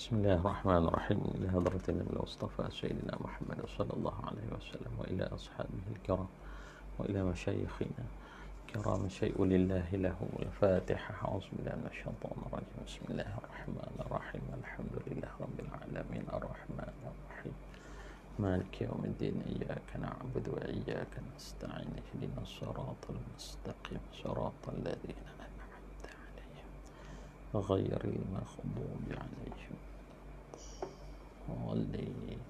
بسم الله الرحمن الرحيم. إلى حضرة النبي المصطفى سيدنا محمد صلى الله عليه وسلم وإلى أصحابه الكرام وإلى مشايخنا كرام شيء لله له الفاتحة. أعوذ بالله من الشيطان الرجيم. بسم الله الرحمن الرحيم. الحمد لله رب العالمين الرحمن الرحيم مالك يوم الدين. إياك نعبد وإياك نستعين. اهدنا الصراط المستقيم صراط الذين أنعمت عليهم غير المغضوب عليهم والضالين.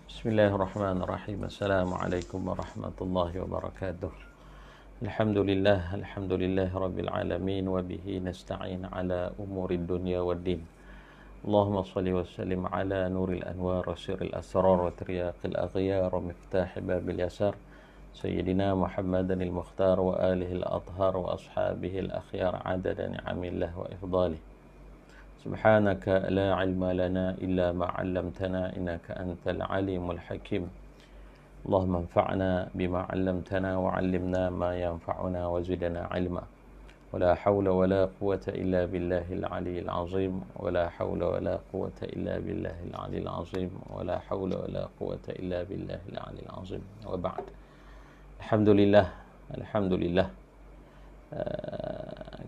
بسم الله الرحمن الرحيم. السلام عليكم ورحمة الله وبركاته. الحمد لله رب العالمين وبه نستعين على أمور الدنيا والدين. اللهم صل وسلم على نور الأنوار وسر الأسرار وترياق الأغيار ومفتاح باب اليسار سيدنا محمد المختار وآله الأطهار وأصحابه الأخيار عدد نعم الله وإفضاله. سبحانك لا علم لنا إلا ما علمتنا إنك أنت العليم الحكيم. اللهم انفعنا بما علمتنا وعلمنا ما ينفعنا وزدنا علما. ولا حول ولا قوة إلا بالله العلي العظيم. ولا حول ولا قوة إلا بالله العلي العظيم. ولا حول ولا قوة إلا بالله العلي العظيم. وبعد. Alhamdulillah,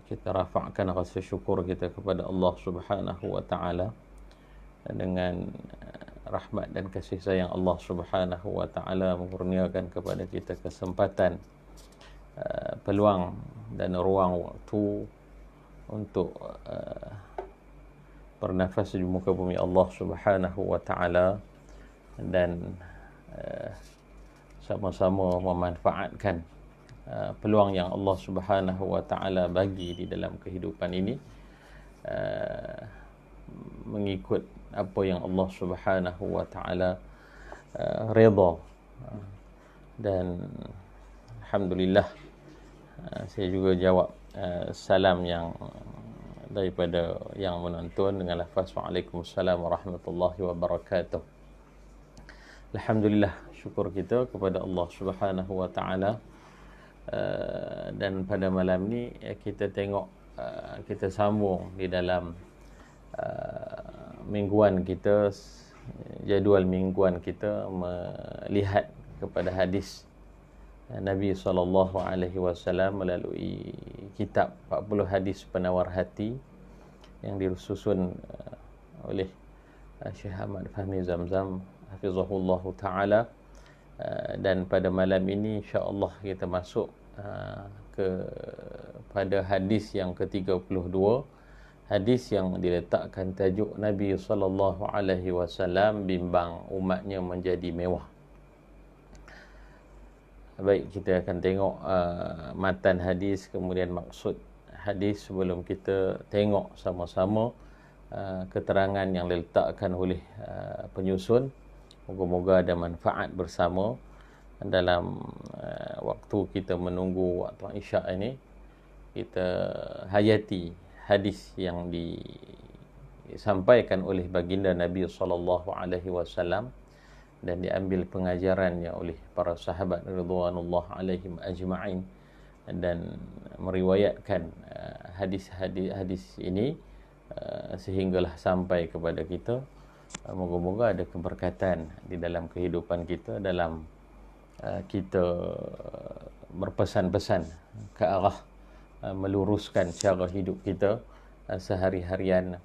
kita rafa'kan rasa syukur kita kepada Allah Subhanahu wa taala dengan rahmat dan kasih sayang Allah Subhanahu wa taala mengurniakan kepada kita kesempatan, peluang dan ruang waktu untuk bernafas di muka bumi Allah Subhanahu wa taala dan sama-sama memanfaatkan peluang yang Allah Subhanahu wa taala bagi di dalam kehidupan ini, mengikut apa yang Allah Subhanahu wa taala redha. Dan alhamdulillah, saya juga jawab salam yang daripada yang menonton dengan lafaz Waalaikumsalam warahmatullahi wabarakatuh. Alhamdulillah, syukur kita kepada Allah Subhanahu wa taala. Dan pada malam ni kita tengok, kita sambung di dalam mingguan kita, jadual mingguan kita melihat kepada hadis Nabi SAW melalui kitab 40 hadis penawar hati yang disusun oleh Syekh Ahmad Fahmi Zamzam hafizahullah taala. Dan pada malam ini insya-Allah kita masuk kepada hadis yang ke-32, hadis yang diletakkan tajuk Nabi sallallahu alaihi wasallam bimbang umatnya menjadi mewah. Baik, kita akan tengok matan hadis kemudian maksud hadis sebelum kita tengok sama-sama keterangan yang diletakkan oleh penyusun. Moga-moga ada manfaat bersama dalam waktu kita menunggu waktu Isyak ini. Kita hayati hadis yang disampaikan oleh baginda Nabi SAW dan diambil pengajarannya oleh para sahabat ridwanullah alaihim ajma'in, dan meriwayatkan hadis ini sehinggalah sampai kepada kita. Moga-moga ada keberkatan di dalam kehidupan kita, dalam kita berpesan-pesan ke arah meluruskan cara hidup kita sehari-harian,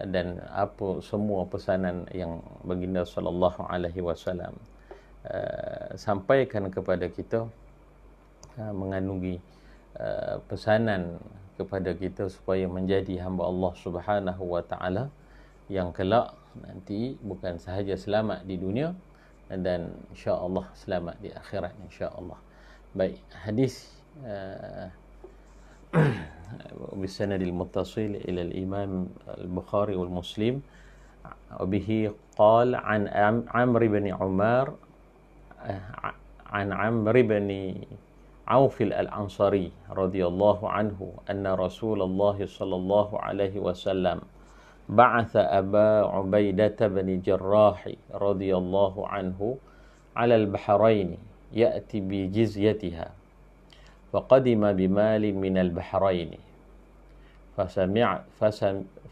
dan apa semua pesanan yang baginda sallallahu alaihi wasallam sampaikan kepada kita mengandungi pesanan kepada kita supaya menjadi hamba Allah Subhanahu wa taala yang kelak nanti bukan sahaja selamat di dunia dan insya-Allah selamat di akhirat insya-Allah. Baik, hadis بالسند المتصل إلى الإمام البخاري والمسلم وبه قال عن عمرو بن عمار عن عمرو بن عوف الأنصاري رضي الله عنه أن رسول الله صلى الله عليه وسلم بعث أبا عبيدة بن جراح رضي الله عنه على البحرين يأتي بجزيتها، فقدم بمال من البحرين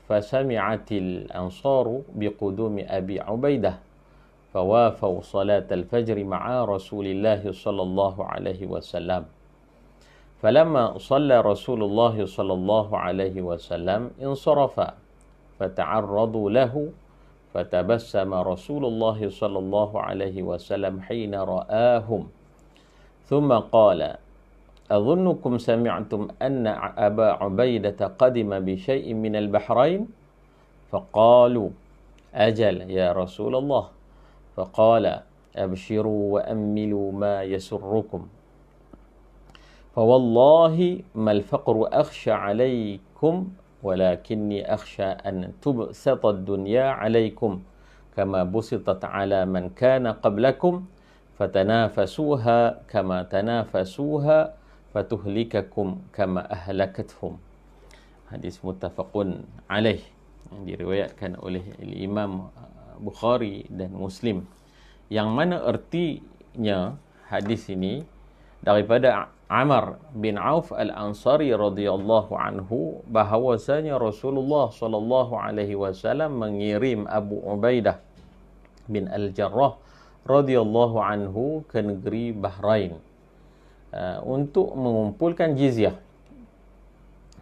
فسمعت الأنصار بقدوم أبي عبيدة فوافوا صلاة الفجر مع رسول الله صلى الله عليه وسلم فلما صلى رسول الله صلى الله عليه وسلم انصرف فتعرضوا له فتبسم رسول الله صلى الله عليه وسلم حين رآهم ثم قال أظنكم سمعتم أن أبا عبيدة قدم بشيء من البحرين فقالوا أجل يا رسول الله فقال أبشروا وأملوا ما يسركم فوالله ما الفقر أخشى عليكم ولكني أخشى أن تبسط الدنيا عليكم كما بسطت على من كان قبلكم فتنافسوها كما تنافسوها فتهلككم كما أهلكتهم. Hadis muttafaqun alaih yang diriwayatkan oleh Imam Bukhari dan Muslim, yang mana ertinya hadis ini daripada Amr bin Auf Al-Ansari radhiyallahu anhu bahawasanya Rasulullah sallallahu alaihi wasallam mengirim Abu Ubaidah bin Al-Jarrah radhiyallahu anhu ke negeri Bahrain untuk mengumpulkan jizyah.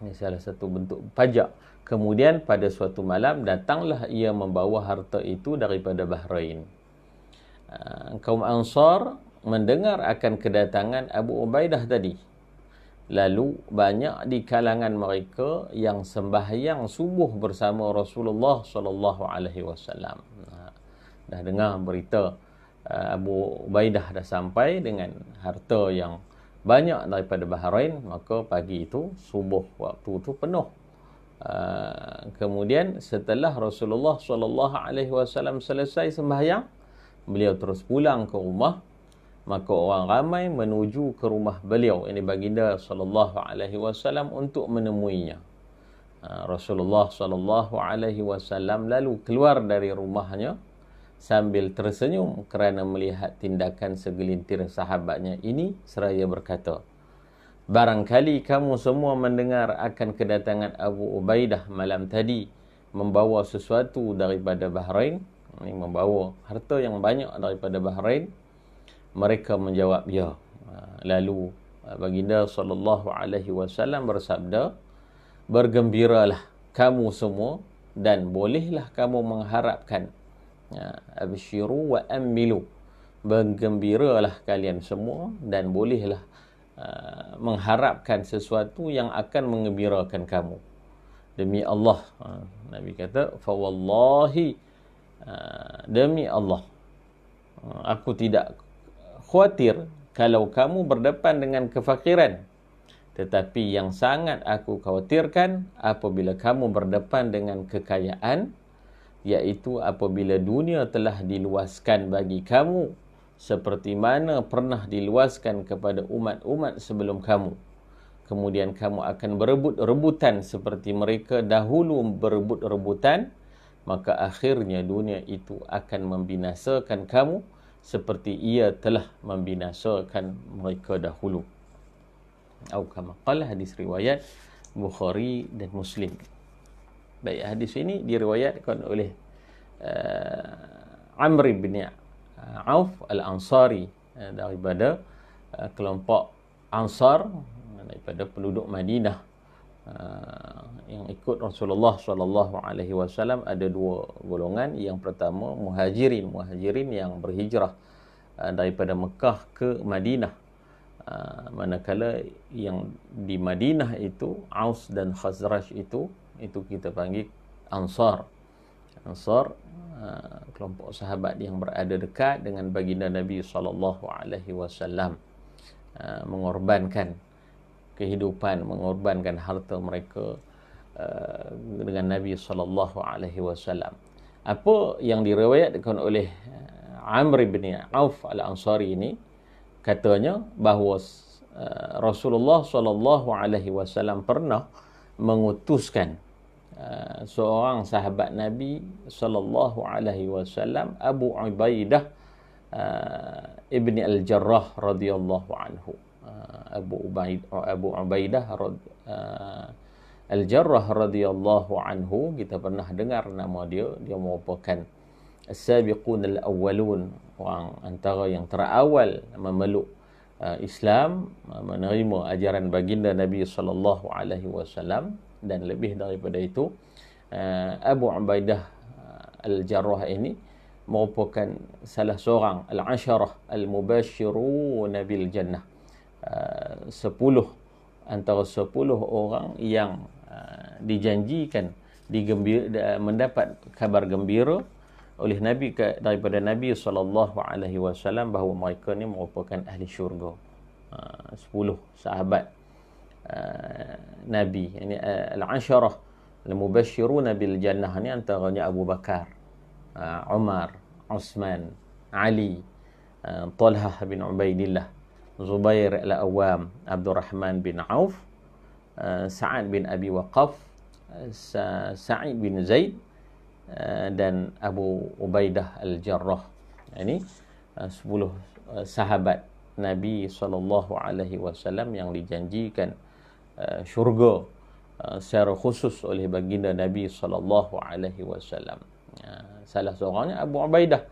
Ini salah satu bentuk pajak. Kemudian pada suatu malam datanglah ia membawa harta itu daripada Bahrain. Kaum Ansar mendengar akan kedatangan Abu Ubaidah tadi. Lalu banyak di kalangan mereka yang sembahyang subuh bersama Rasulullah sallallahu alaihi wasallam. Dah dengar berita Abu Ubaidah dah sampai dengan harta yang banyak daripada Bahrain, maka pagi itu subuh waktu itu penuh. Kemudian setelah Rasulullah sallallahu alaihi wasallam selesai sembahyang, beliau terus pulang ke rumah. Maka orang ramai menuju ke rumah beliau, ini baginda sallallahu alaihi wasallam, untuk menemuinya. Rasulullah sallallahu alaihi wasallam lalu keluar dari rumahnya sambil tersenyum kerana melihat tindakan segelintir sahabatnya ini seraya berkata, barangkali kamu semua mendengar akan kedatangan Abu Ubaidah malam tadi membawa sesuatu daripada Bahrain, ini membawa harta yang banyak daripada Bahrain. Mereka menjawab ya. Lalu baginda sallallahu alaihi wasallam bersabda, bergembiralah kamu semua dan bolehlah kamu mengharapkan. Abshiru wa amilu, bergembiralah kalian semua dan bolehlah mengharapkan sesuatu yang akan mengembirakan kamu. Demi Allah, Nabi kata, fa wallahi, demi Allah, aku tidak khawatir kalau kamu berdepan dengan kefakiran, tetapi yang sangat aku khawatirkan apabila kamu berdepan dengan kekayaan, iaitu apabila dunia telah diluaskan bagi kamu seperti mana pernah diluaskan kepada umat-umat sebelum kamu. Kemudian kamu akan berebut-rebutan seperti mereka dahulu berebut-rebutan, maka akhirnya dunia itu akan membinasakan kamu seperti ia telah membinasakan mereka dahulu. Atau kama qala, hadis riwayat Bukhari dan Muslim. Baik, hadis ini diriwayatkan oleh Amr bin Auf Al-Ansari daripada kelompok Ansar, daripada penduduk Madinah yang ikut Rasulullah sallallahu alaihi wasallam. Ada dua golongan. Yang pertama muhajirin yang berhijrah daripada Mekah ke Madinah. Manakala yang di Madinah itu Aus dan Khazraj itu kita panggil Ansar. Kelompok sahabat yang berada dekat dengan baginda Nabi sallallahu alaihi wasallam, mengorbankan kehidupan, mengorbankan harta mereka dengan Nabi sallallahu alaihi wasallam. Apa yang diriwayatkan oleh Amr bin Auf Al-Ansari ini, katanya bahawa Rasulullah sallallahu alaihi wasallam pernah mengutuskan seorang sahabat Nabi sallallahu alaihi wasallam, Abu Ubaidah ibni Al-Jarrah radhiyallahu anhu. Abu Ubaidah Al-Jarrah radhiyallahu anhu, kita pernah dengar nama dia. Dia merupakan as-sabiqun al-awwalun, orang antara yang terawal memeluk Islam, menerima ajaran baginda Nabi sallallahu alaihi wasallam. Dan lebih daripada itu, Abu Ubaidah Al-Jarrah ini merupakan salah seorang al-asharah al-mubashshirun bil jannah, 10 antara 10 orang yang dijanjikan mendapat kabar gembira oleh Nabi daripada Nabi sallallahu alaihi wasallam bahawa mereka ni merupakan ahli syurga. 10 sahabat Nabi, ini al-asharah al-mubashshirun bil jannah ni antaranya Abu Bakar, Umar, Uthman, Ali, Talhah bin Ubaidillah, Zubair al-Awwam, Abdurrahman bin Auf, Sa'ad bin Abi Waqqas, Sa'id bin Zaid, dan Abu Ubaidah Al-Jarrah. Ini 10 sahabat Nabi sallallahu alaihi wasallam yang dijanjikan syurga secara khusus oleh baginda Nabi sallallahu alaihi wasallam. Salah seorangnya Abu Ubaidah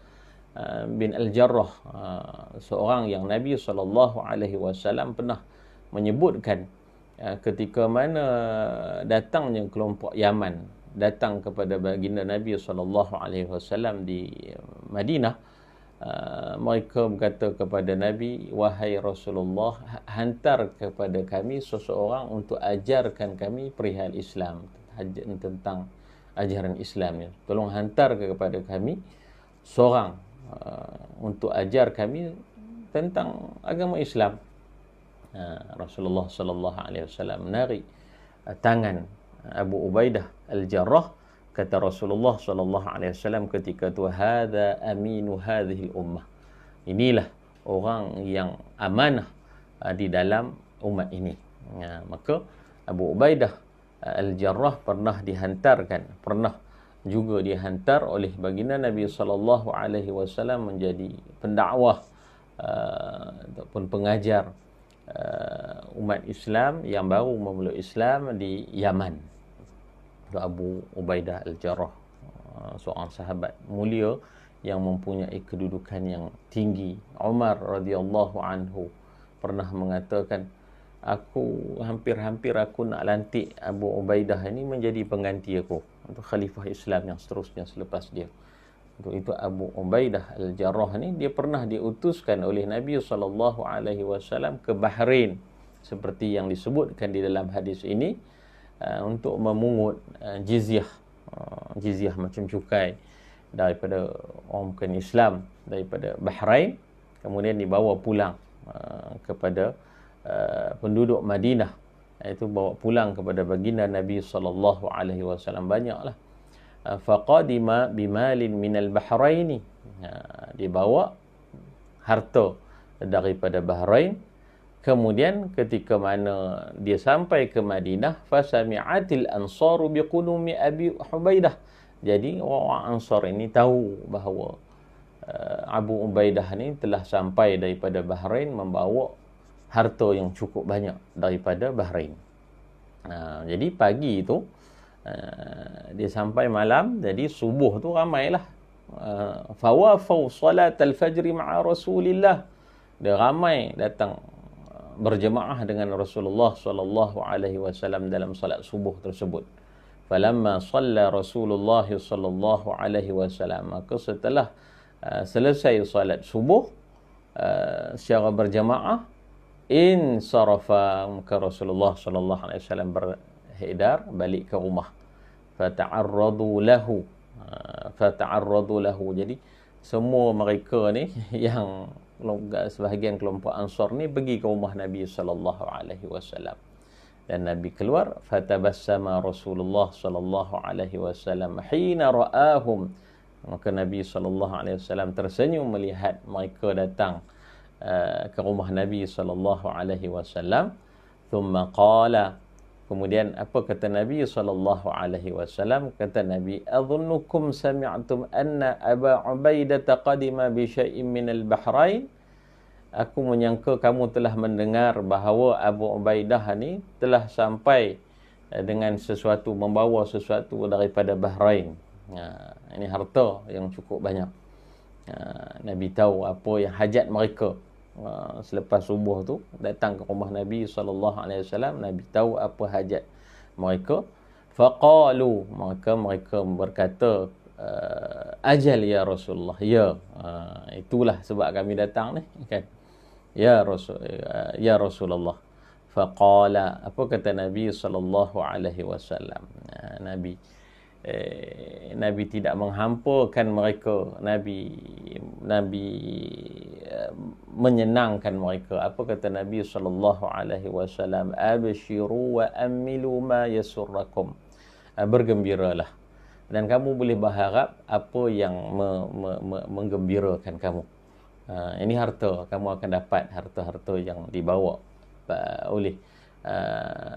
bin Al-Jarrah, seorang yang Nabi sallallahu alaihi wasallam pernah menyebutkan ketika mana datangnya kelompok Yaman datang kepada baginda Nabi sallallahu alaihi wasallam di Madinah. Mereka berkata kepada Nabi, wahai Rasulullah, hantar kepada kami seseorang untuk ajarkan kami perihal Islam, tentang ajaran Islam. Tolong hantar kepada kami seorang untuk ajar kami tentang agama Islam. Rasulullah sallallahu alaihi wasallam menarik tangan Abu Ubaidah Al-Jarrah. Kata Rasulullah sallallahu alaihi wasallam ketika itu, hadza aminu hadhil ummah, inilah orang yang amanah di dalam umat ini. Maka Abu Ubaidah Al-Jarrah pernah juga dihantar oleh baginda Nabi sallallahu alaihi wasallam menjadi pendakwah ataupun pengajar umat Islam yang baru memeluk Islam di Yaman. Abu Ubaidah Al-Jarrah, seorang sahabat mulia yang mempunyai kedudukan yang tinggi. Umar radhiyallahu anhu pernah mengatakan, aku hampir-hampir aku nak lantik Abu Ubaidah ini menjadi pengganti aku untuk khalifah Islam yang seterusnya selepas dia. Untuk itu Abu Ubaidah Al-Jarrah ni dia pernah diutuskan oleh Nabi sallallahu alaihi wasallam ke Bahrain, seperti yang disebutkan di dalam hadis ini, untuk memungut jizyah macam cukai daripada orang bukan Islam daripada Bahrain, kemudian dibawa pulang kepada penduduk Madinah, iaitu bawa pulang kepada baginda Nabi sallallahu alaihi wasallam. Banyaklah faqadima bimalin minal bahraini, dibawa harta daripada Bahrain. Kemudian ketika mana dia sampai ke Madinah, fasami'atil ansaru biqudumi Abi Ubaidah, jadi orang Ansar ini tahu bahawa Abu Ubaidah ni telah sampai daripada Bahrain membawa harta yang cukup banyak daripada Bahrain. Jadi pagi itu dia sampai malam, jadi subuh tu ramailah fawafau salat al-fajr ma'a Rasulillah, dia ramai datang berjemaah dengan Rasulullah sallallahu alaihi wasallam dalam salat subuh tersebut. Falamma shalla Rasulullah sallallahu alaihi wasallam, maka setelah selesai salat subuh secara berjemaah, in sarafa, maka Rasulullah sallallahu alaihi wasallam berhidar balik ke rumah. Fata'arradu lahu, jadi semua mereka ni yang sebahagian kelompok Ansar ni pergi ke rumah Nabi sallallahu alaihi wasallam, dan Nabi keluar. Fatabassama Rasulullah sallallahu alaihi wasallam hina ra'ahum, maka Nabi sallallahu alaihi wasallam tersenyum melihat mereka datang ke rumah Nabi sallallahu alaihi wasallam. Thumma qala, kemudian apa kata Nabi sallallahu alaihi wasallam? Kata Nabi, adhunnukum sami'tum anna Aba Ubaidah qadima bi syai'in min al-Bahrain, aku menyangka kamu telah mendengar bahawa Abu Ubaidah ni telah sampai dengan sesuatu, membawa sesuatu daripada Bahrain. Ini harta yang cukup banyak. Nabi tahu apa yang hajat mereka. Selepas subuh tu datang ke rumah Nabi SAW. Nabi tahu apa hajat mereka. Faqalu, maka mereka berkata, ajal ya Rasulullah, ya, itulah sebab kami datang ni kan, ya Rasulullah. Faqala, apa kata Nabi SAW? Nabi tidak menghampakan mereka. Nabi menyenangkan mereka. Apa kata Nabi SAW? Abshiru wa amilu ma yasurrakum. Bergembiralah dan kamu boleh berharap apa yang menggembirakan kamu. Ini harta, kamu akan dapat harta-harta yang dibawa oleh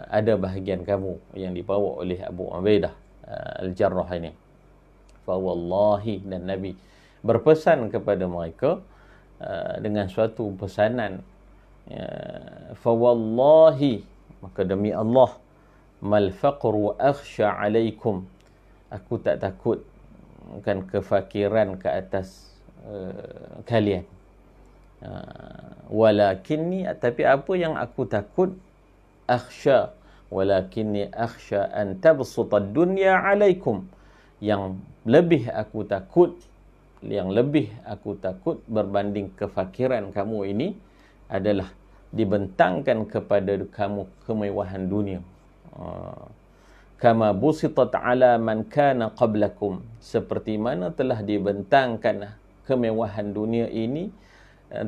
ada bahagian kamu yang dibawa oleh Abu Ubaidah Al-Jarrah ini. Fa wallahi, dan Nabi berpesan kepada mereka dengan suatu pesanan, fa wallahi, maka demi Allah, mal faqru akhsha alaikum, aku tak takut kan kefakiran ke atas kalian. Walakinni, tapi apa yang aku takut, akhsha, walakinni akhsha an tabsuta dunya alaikum, yang lebih aku takut berbanding kefakiran kamu ini adalah dibentangkan kepada kamu kemewahan dunia. Kama busitat ala man kana qablakum, seperti mana telah dibentangkan kemewahan dunia ini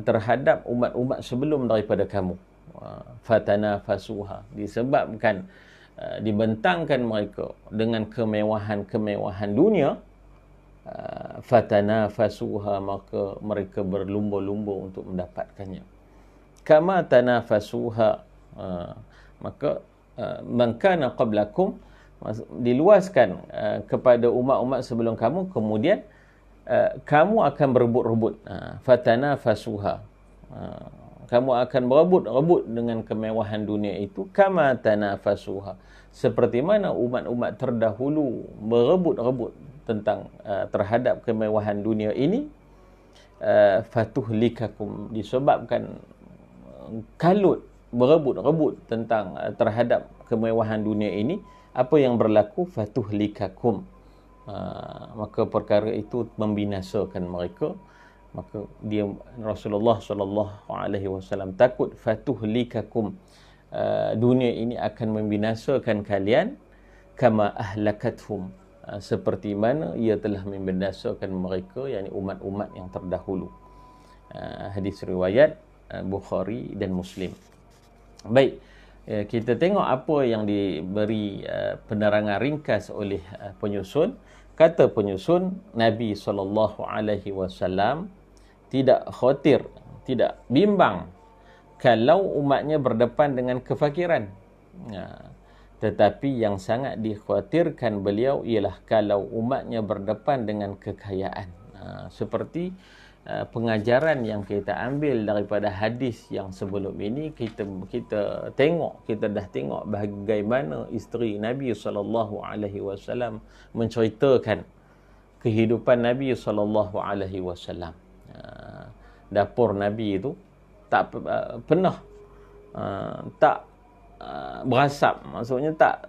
terhadap umat-umat sebelum daripada kamu. Fatanafasuha, disebabkan dibentangkan mereka dengan kemewahan dunia, fatanafasuha, maka mereka berlumba-lumba untuk mendapatkannya. Kama tanafasuha, maka man kana qablakum, diluaskan kepada umat-umat sebelum kamu, kemudian kamu akan berebut-rebut. Fatanafasuha, kamu akan berebut-rebut dengan kemewahan dunia itu. Kama tanafasuha, seperti mana umat-umat terdahulu berebut-rebut tentang terhadap kemewahan dunia ini. Fatuhlikakum, disebabkan kalut berebut-rebut tentang terhadap kemewahan dunia ini, apa yang berlaku, fatuhlikakum, maka perkara itu membinasakan mereka. Maka dia, Rasulullah SAW takut fatuhlikakum, dunia ini akan membinasakan kalian, kama ahlakathum, seperti mana ia telah membinasakan mereka, yakni umat-umat yang terdahulu. Hadis riwayat Bukhari dan Muslim. Baik, kita tengok apa yang diberi penerangan ringkas oleh penyusun. Kata penyusun, Nabi SAW tidak khawatir, tidak bimbang kalau umatnya berdepan dengan kefakiran. Tetapi yang sangat dikhawatirkan beliau ialah kalau umatnya berdepan dengan kekayaan. Seperti pengajaran yang kita ambil daripada hadis yang sebelum ini, kita dah tengok bagaimana isteri Nabi SAW menceritakan kehidupan Nabi SAW. Dapur Nabi itu tak pernah berasap, maksudnya tak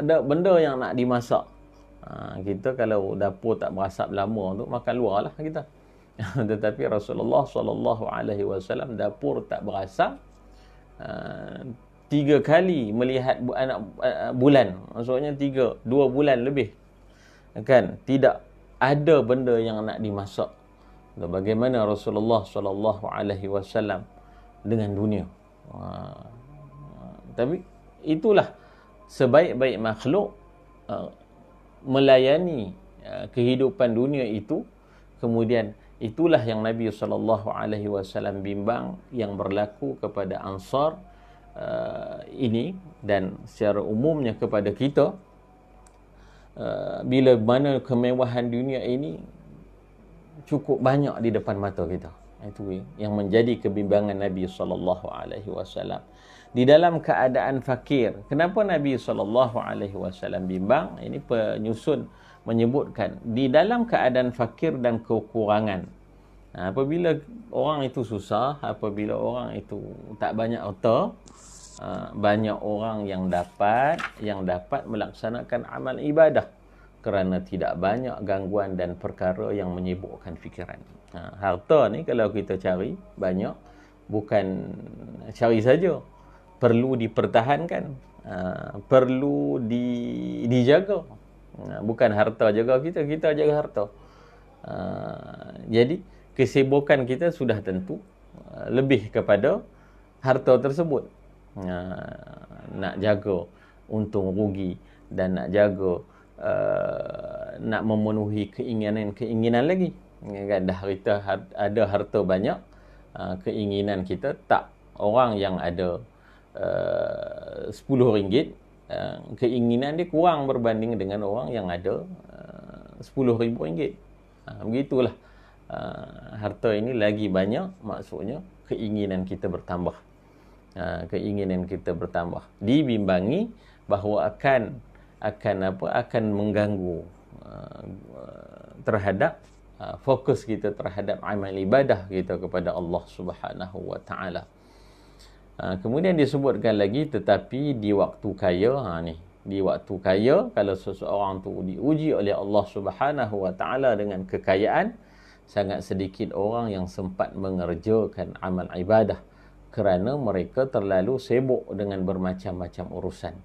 ada benda yang nak dimasak. Kita kalau dapur tak berasap lama tu, makan luar lah kita. Tetapi Rasulullah SAW dapur tak berasap, 3 kali melihat anak bulan, maksudnya 2 bulan lebih kan, tidak ada benda yang nak dimasak. Bagaimana Rasulullah SAW dengan dunia. Tapi itulah sebaik-baik makhluk melayani kehidupan dunia itu. Kemudian itulah yang Nabi SAW bimbang yang berlaku kepada Ansar ini, dan secara umumnya kepada kita. Bila mana kemewahan dunia ini cukup banyak di depan mata kita, Itu yang menjadi kebimbangan Nabi sallallahu alaihi wasallam. Di dalam keadaan fakir, kenapa Nabi sallallahu alaihi wasallam bimbang? Ini penyusun menyebutkan di dalam keadaan fakir dan kekurangan. Apabila orang itu susah, apabila orang itu tak banyak harta, banyak orang yang dapat melaksanakan amal ibadah kerana tidak banyak gangguan dan perkara yang menyibukkan fikiran. Harta ni kalau kita cari banyak, bukan cari saja, perlu dipertahankan, perlu dijaga. Bukan harta jaga kita jaga harta. Jadi kesibukan kita sudah tentu lebih kepada harta tersebut. Nak jaga untung rugi dan nak jaga nak memenuhi keinginan lagi. Kan dah kita ada harta banyak, keinginan kita tak. Orang yang ada RM10, keinginan dia kurang berbanding dengan orang yang ada RM10,000. Begitulah. Harta ini lagi banyak, maksudnya keinginan kita bertambah. Keinginan kita bertambah, dibimbangi bahawa akan mengganggu terhadap fokus kita terhadap amal ibadah kita kepada Allah Subhanahu wa taala. Kemudian disebutkan lagi, tetapi di waktu kaya, di waktu kaya, kalau seseorang tu diuji oleh Allah Subhanahu wa taala dengan kekayaan, sangat sedikit orang yang sempat mengerjakan amal ibadah kerana mereka terlalu sibuk dengan bermacam-macam urusan.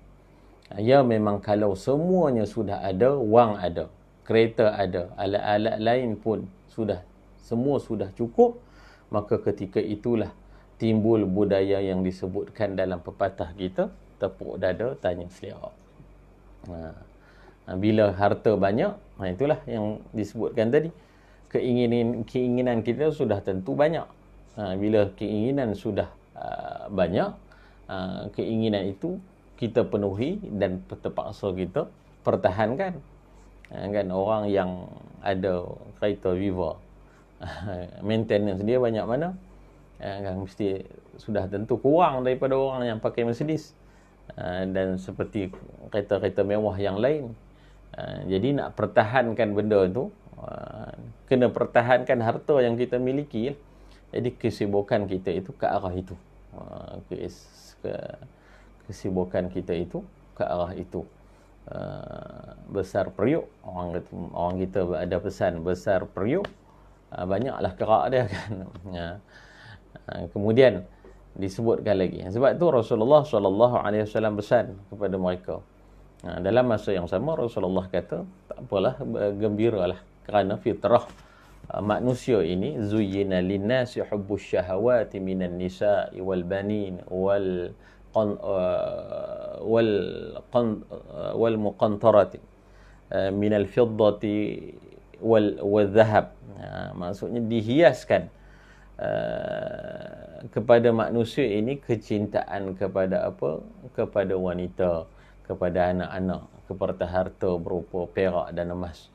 Ya, memang kalau semuanya sudah ada, wang ada, kereta ada, alat-alat lain pun semua sudah cukup, maka ketika itulah timbul budaya yang disebutkan dalam pepatah kita, tepuk dada tanya selera. Bila harta banyak, itulah yang disebutkan tadi, keinginan kita sudah tentu banyak. Bila keinginan sudah banyak, keinginan itu kita penuhi dan terpaksa kita pertahankan. Kan orang yang ada kereta Viva, maintenance dia banyak mana? Kan mesti sudah tentu kurang daripada orang yang pakai Mercedes, dan seperti kereta-kereta mewah yang lain. Jadi nak pertahankan benda tu, kena pertahankan harta yang kita miliki. Jadi kesibukan kita itu ke arah itu. Kesibukan kita itu ke arah itu. Besar periuk, orang kita ada pesan besar periuk, banyaklah kerak dia kan. Kemudian disebutkan lagi, sebab tu Rasulullah SAW pesan kepada mereka. Dalam masa yang sama Rasulullah kata, tak apalah, gembiralah kerana fitrah manusia ini, zuyyina linnasi hubbus syahawati minan nisa'i wal banin wal muqantarati minal fiddati wal dhahab. Maksudnya dihiaskan kepada manusia ini kecintaan kepada apa? Kepada wanita, kepada anak-anak, kepada harta berupa perak dan emas,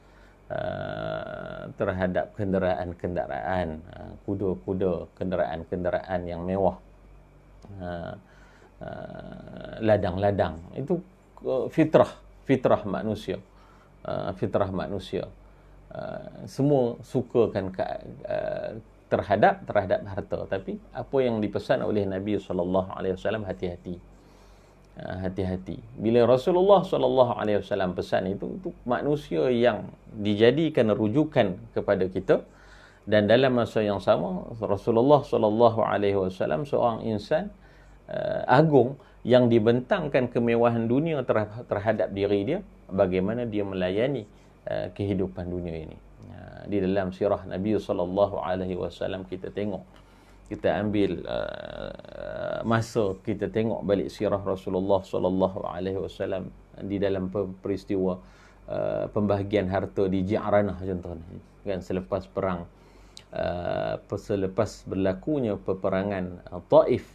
terhadap kenderaan-kenderaan, kuda-kuda, kenderaan-kenderaan yang mewah, ladang-ladang. Itu fitrah manusia. Fitrah manusia. Semua sukakan terhadap harta. Tapi apa yang dipesan oleh Nabi SAW, hati-hati. Hati-hati. Bila Rasulullah SAW pesan itu manusia yang dijadikan rujukan kepada kita, dan dalam masa yang sama Rasulullah SAW seorang insan agung yang dibentangkan kemewahan dunia terhadap diri dia, bagaimana dia melayani kehidupan dunia ini. Di dalam sirah Nabi SAW kita tengok, kita ambil masa kita tengok balik sirah Rasulullah SAW di dalam peristiwa pembahagian harta di Ji'ranah contohnya, kan, selepas perang, selepas berlakunya peperangan Taif,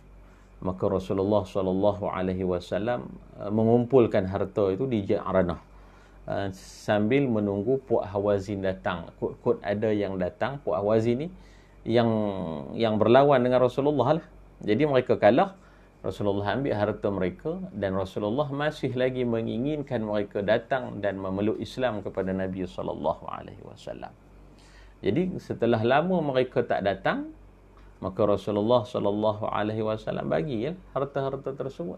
maka Rasulullah SAW mengumpulkan harta itu di Ji'ranah, sambil menunggu Puak Hawazin datang. Kod ada yang datang. Puak Hawazin ni yang berlawan dengan Rasulullah lah. Jadi mereka kalah, Rasulullah ambil harta mereka, dan Rasulullah masih lagi menginginkan mereka datang dan memeluk Islam kepada Nabi sallallahu alaihi wasallam. Jadi setelah lama mereka tak datang, maka Rasulullah sallallahu alaihi wasallam bagi harta-harta tersebut.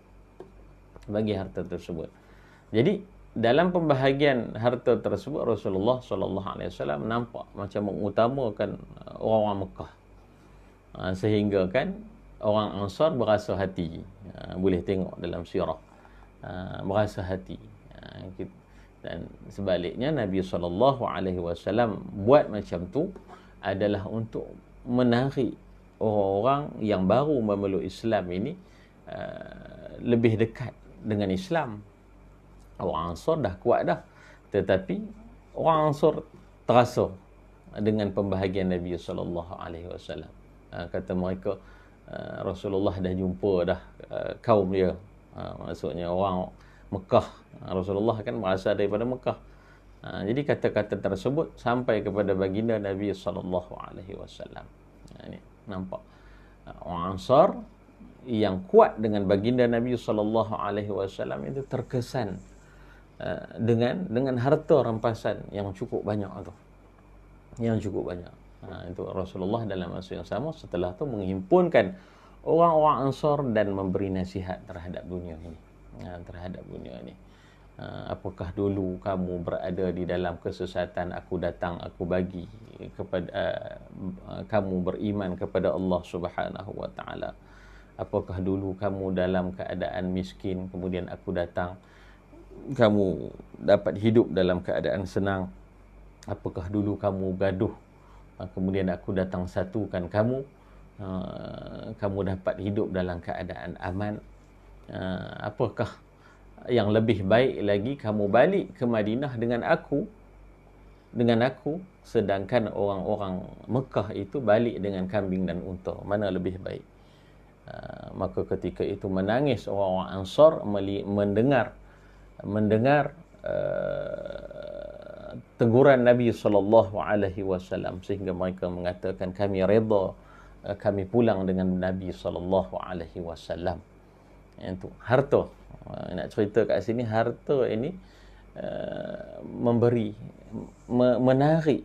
Bagi harta tersebut. Jadi dalam pembahagian harta tersebut, Rasulullah sallallahu alaihi wasallam nampak macam mengutamakan orang-orang Mekah. Sehingga kan orang Ansar berasa hati. Boleh tengok dalam sirah. Berasa hati. Dan sebaliknya Nabi sallallahu alaihi wasallam buat macam tu adalah untuk menarik orang-orang yang baru memeluk Islam ini lebih dekat dengan Islam. Orang Ansar dah kuat dah, tetapi orang Ansar terasa dengan pembahagian Nabi sallallahu alaihi wasallam. Kata mereka, Rasulullah dah jumpa dah kaum dia. Maksudnya orang Mekah. Rasulullah kan berasal daripada Mekah. Jadi kata-kata tersebut sampai kepada baginda Nabi sallallahu alaihi wasallam. Ini nampak orang Ansar yang kuat dengan baginda Nabi sallallahu alaihi wasallam itu terkesan dengan harta rampasan yang cukup banyak tu. Yang cukup banyak. Itu Rasulullah dalam masa yang sama setelah tu menghimpunkan orang-orang Ansar dan memberi nasihat terhadap dunia ini. Terhadap dunia ini. Apakah dulu kamu berada di dalam kesesatan, aku datang, aku bagi kepada kamu beriman kepada Allah Subhanahu wa taala. Apakah dulu kamu dalam keadaan miskin, kemudian aku datang, kamu dapat hidup dalam keadaan senang? Apakah dulu kamu gaduh, kemudian aku datang satukan kamu, kamu dapat hidup dalam keadaan aman? Apakah yang lebih baik lagi kamu balik ke Madinah dengan aku, sedangkan orang-orang Mekah itu balik dengan kambing dan unta? Mana lebih baik? Maka ketika itu menangis orang-orang Ansar mendengar teguran Nabi sallallahu alaihi wasallam, sehingga mereka mengatakan kami redha, kami pulang dengan Nabi sallallahu alaihi wasallam. Itu harta. Nak cerita kat sini, harta ini menarik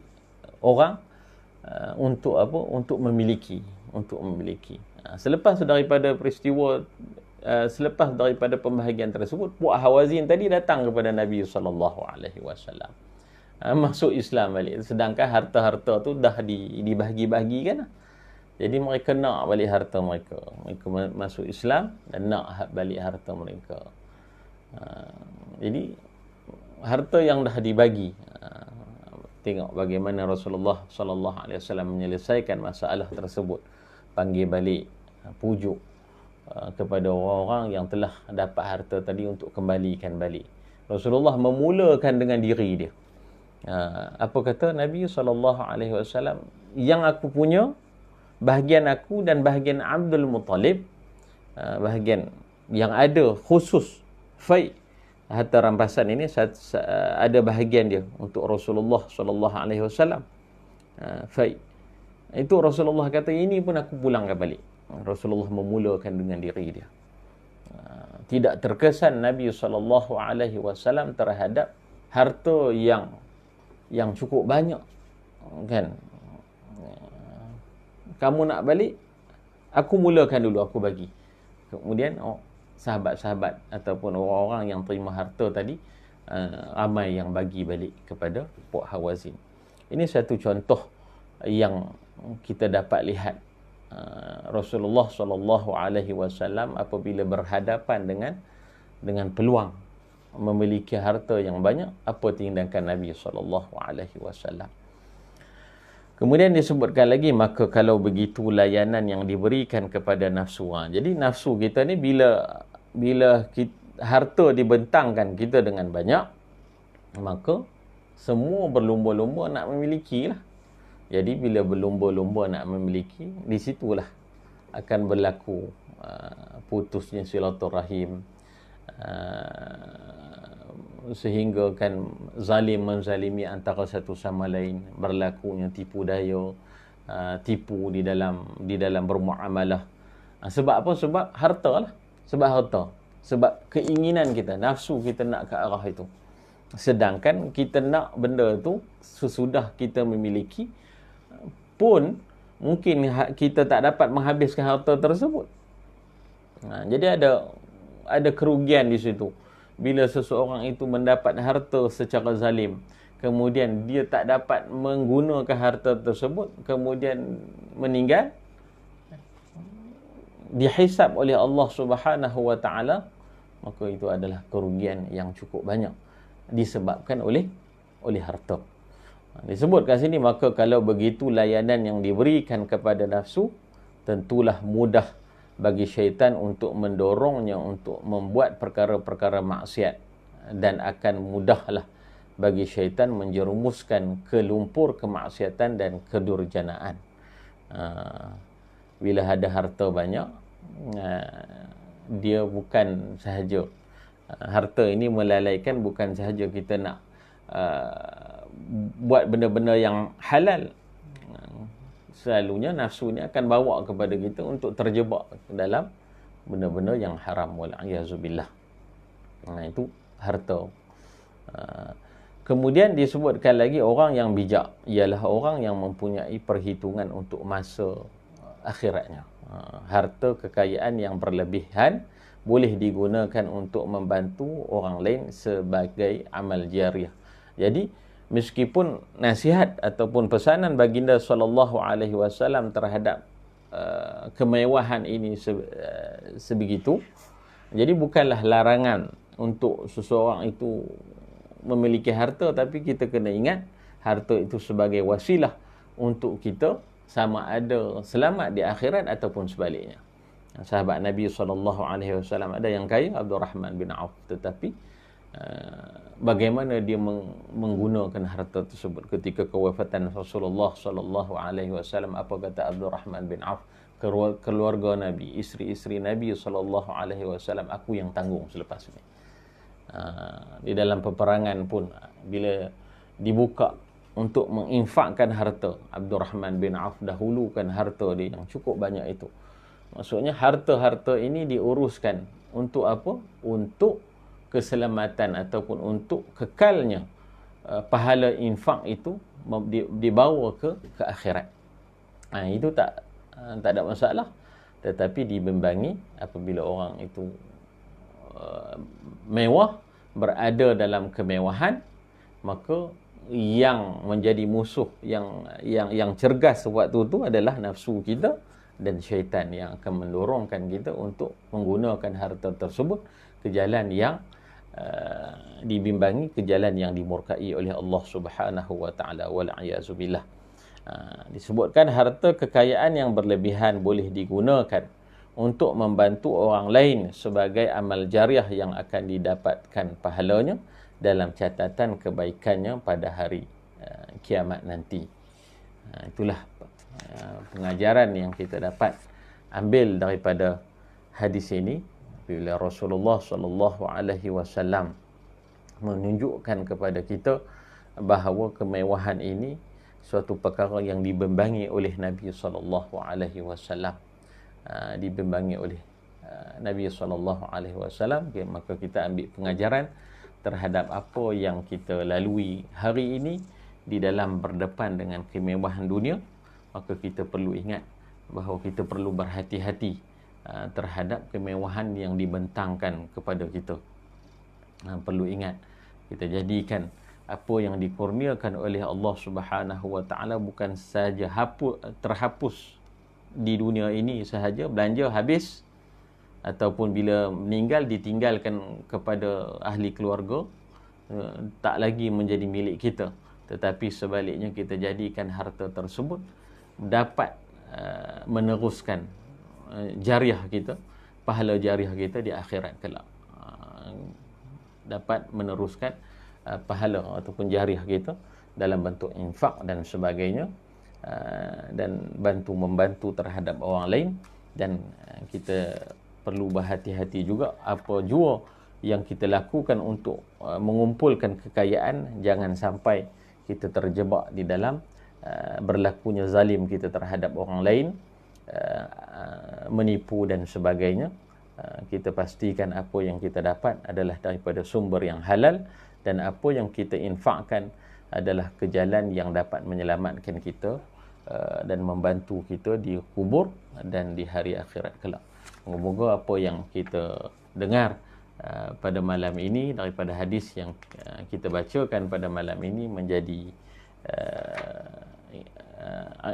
orang untuk apa? Untuk memiliki. Selepas daripada peristiwa, selepas daripada pembahagian tersebut, puak Hawazin tadi datang kepada Nabi sallallahu alaihi wasallam. Masuk Islam balik. Sedangkan harta-harta tu dah dibahagi-bahagikan. Jadi mereka nak balik harta mereka. Mereka masuk Islam dan nak balik harta mereka. Jadi harta yang dah dibagi. Tengok bagaimana Rasulullah sallallahu alaihi wasallam menyelesaikan masalah tersebut. Panggil balik, pujuk kepada orang-orang yang telah dapat harta tadi untuk kembalikan balik. Rasulullah memulakan dengan diri dia. Apa kata Nabi sallallahu alaihi wasallam? Yang aku punya, bahagian aku dan bahagian Abdul Muttalib, bahagian yang ada khusus fai harta rampasan ini, ada bahagian dia untuk Rasulullah sallallahu alaihi wasallam. Fai itu Rasulullah kata, ini pun aku pulangkan balik. Rasulullah memulakan dengan diri dia. Tidak terkesan Nabi sallallahu alaihi wasallam terhadap harta yang cukup banyak, kan? Kamu nak balik, aku mulakan dulu, aku bagi. Kemudian sahabat-sahabat ataupun orang-orang yang terima harta tadi, ramai yang bagi balik kepada Puak Hawazin. Ini satu contoh yang kita dapat lihat. Rasulullah sallallahu alaihi wasallam apabila berhadapan dengan peluang memiliki harta yang banyak, apa tindakan Nabi sallallahu alaihi wasallam? Kemudian disebutkan lagi, maka kalau begitu layanan yang diberikan kepada nafsu. Jadi nafsu kita ni bila harta dibentangkan kita dengan banyak, maka semua berlumba-lumba nak memiliki lah. Jadi bila berlumba-lumba nak memiliki, di situlah akan berlaku putusnya silaturahim, sehingga kan zalim menzalimi antara satu sama lain, berlakunya tipu daya, tipu di dalam bermuamalah. Sebab apa? Sebab harta lah. Sebab harta. Sebab keinginan kita, nafsu kita nak ke arah itu. Sedangkan kita nak benda tu sesudah kita memiliki pun mungkin kita tak dapat menghabiskan harta tersebut. Jadi ada kerugian di situ. Bila seseorang itu mendapat harta secara zalim, kemudian dia tak dapat menggunakan harta tersebut, kemudian meninggal, dihisab oleh Allah Subhanahu wa taala, maka itu adalah kerugian yang cukup banyak disebabkan oleh harta. Disebut kat sini, maka kalau begitu layanan yang diberikan kepada nafsu, tentulah mudah bagi syaitan untuk mendorongnya untuk membuat perkara-perkara maksiat, dan akan mudahlah bagi syaitan menjerumuskan ke lumpur kemaksiatan dan kedurjanaan. Bila ada harta banyak, dia bukan sahaja harta ini melalaikan, bukan sahaja kita nak buat benda-benda yang halal. Selalunya nafsu ni akan bawa kepada kita untuk terjebak dalam benda-benda yang haram, wal'iyazubillah. Itu harta. Kemudian disebutkan lagi orang yang bijak ialah orang yang mempunyai perhitungan untuk masa akhiratnya. Harta kekayaan yang berlebihan boleh digunakan untuk membantu orang lain sebagai amal jariah. Jadi meskipun nasihat ataupun pesanan baginda sallallahu alaihi wasallam terhadap kemewahan ini sebegitu, jadi bukanlah larangan untuk seseorang itu memiliki harta, tapi kita kena ingat harta itu sebagai wasilah untuk kita sama ada selamat di akhirat ataupun sebaliknya. Sahabat Nabi SAW ada yang kaya, Abdurrahman bin Auf, tetapi bagaimana dia menggunakan harta tersebut ketika kewafatan Rasulullah SAW? Apa kata Abdurrahman bin Auf? Keluarga Nabi, isteri-isteri Nabi SAW, aku yang tanggung selepas ini. Di dalam peperangan pun bila dibuka untuk menginfakkan harta, Abdurrahman bin Auf dahulukan harta dia yang cukup banyak itu. Maksudnya harta-harta ini diuruskan untuk apa? Untuk keselamatan ataupun untuk kekalnya pahala infak itu dibawa ke akhirat. Itu tak ada masalah. Tetapi dibimbangi apabila orang itu mewah, berada dalam kemewahan, maka yang menjadi musuh yang cergas waktu itu adalah nafsu kita dan syaitan yang akan mendorongkan kita untuk menggunakan harta tersebut ke jalan yang dibimbangi, ke jalan yang dimurkai oleh Allah Subhanahu wa taala, wal iazubillah. Disebutkan harta kekayaan yang berlebihan boleh digunakan untuk membantu orang lain sebagai amal jariah yang akan didapatkan pahalanya dalam catatan kebaikannya pada hari kiamat nanti. Itulah pengajaran yang kita dapat ambil daripada hadis ini, bila Rasulullah SAW menunjukkan kepada kita bahawa kemewahan ini suatu perkara yang dibimbangi oleh Nabi SAW. Dibimbangi oleh Nabi SAW, maka kita ambil pengajaran terhadap apa yang kita lalui hari ini di dalam berdepan dengan kemewahan dunia. Maka kita perlu ingat bahawa kita perlu berhati-hati terhadap kemewahan yang dibentangkan kepada kita. Perlu ingat, kita jadikan apa yang dikurniakan oleh Allah Subhanahu wa taala bukan sahaja terhapus di dunia ini sahaja, belanja habis, ataupun bila meninggal ditinggalkan kepada ahli keluarga, tak lagi menjadi milik kita. Tetapi sebaliknya, kita jadikan harta tersebut dapat meneruskan jariah kita, pahala jariah kita di akhirat kelak. Dapat meneruskan pahala ataupun jariah kita dalam bentuk infak dan sebagainya, dan membantu terhadap orang lain. Dan kita perlu berhati-hati juga apa jua yang kita lakukan untuk mengumpulkan kekayaan, jangan sampai kita terjebak di dalam berlakunya zalim kita terhadap orang lain, menipu dan sebagainya, kita pastikan apa yang kita dapat adalah daripada sumber yang halal, dan apa yang kita infakkan adalah ke jalan yang dapat menyelamatkan kita dan membantu kita di kubur dan di hari akhirat kelak. Moga-moga apa yang kita dengar pada malam ini daripada hadis yang kita bacakan pada malam ini menjadi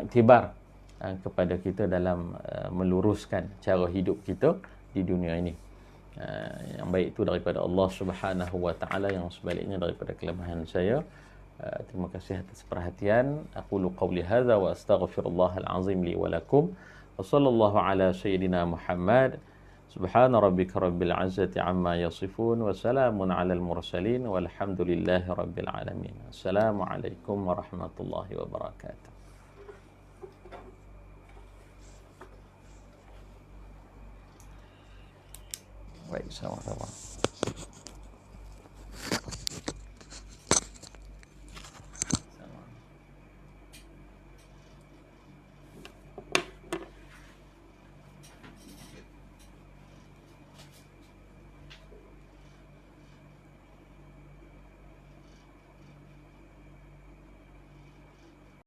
iktibar kepada kita dalam meluruskan cara hidup kita di dunia ini. Yang baik itu daripada Allah Subhanahu wa taala, yang sebaliknya daripada kelemahan saya. Terima kasih atas perhatian. Aqulu qawli hadza wa astaghfirullahal azim li wa lakum. Wa sallallahu ala sayyidina Muhammad. Subhana rabbika rabbil izzati amma yasifun wa salamun alal mursalin walhamdulillahi rabbil alamin. Assalamualaikum warahmatullahi wabarakatuh. Baik, sama-sama.